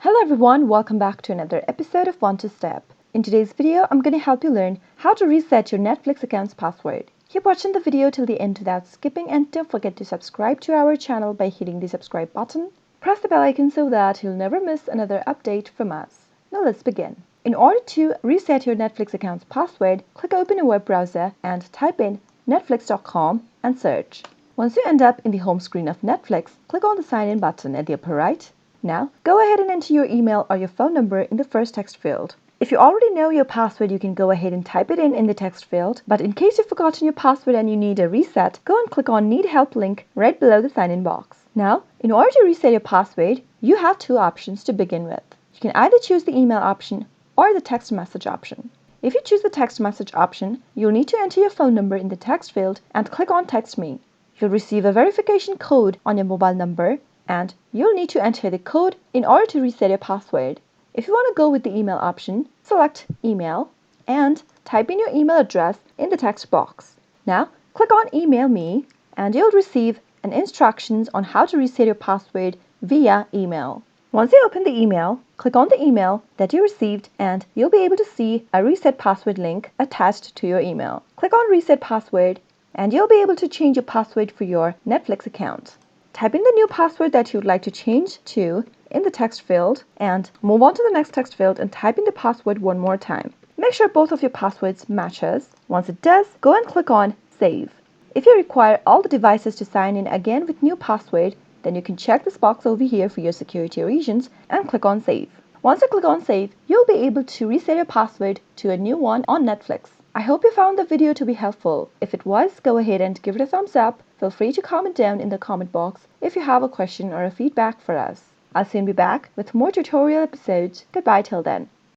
Hello everyone, welcome back to another episode of One to Step. In today's video, I'm going to help you learn how to reset your Netflix account's password. Keep watching the video till the end without skipping, and don't forget to subscribe to our channel by hitting the subscribe button. Press the bell icon so that you'll never miss another update from us. Now let's begin. In order to reset your Netflix account's password, click open a web browser and type in netflix.com and search. Once you end up in the home screen of Netflix, click on the sign in button at the upper right. Now, go ahead and enter your email or your phone number in the first text field. If you already know your password, you can go ahead and type it in the text field. But in case you've forgotten your password and you need a reset, go and click on Need Help link right below the sign-in box. Now, in order to reset your password, you have two options to begin with. You can either choose the email option or the text message option. If you choose the text message option, you'll need to enter your phone number in the text field and click on Text Me. You'll receive a verification code on your mobile number, and you'll need to enter the code in order to reset your password. If you want to go with the email option, select Email and type in your email address in the text box. Now, click on Email Me and you'll receive an instructions on how to reset your password via email. Once you open the email, click on the email that you received and you'll be able to see a reset password link attached to your email. Click on Reset Password and you'll be able to change your password for your Netflix account. Type in the new password that you'd like to change to in the text field and move on to the next text field and type in the password one more time. Make sure both of your passwords matches. Once it does, go and click on Save. If you require all the devices to sign in again with new password, then you can check this box over here for your security reasons and click on Save. Once you click on Save, you'll be able to reset your password to a new one on Netflix. I hope you found the video to be helpful. If it was, go ahead and give it a thumbs up. Feel free to comment down in the comment box if you have a question or a feedback for us. I'll soon be back with more tutorial episodes. Goodbye till then.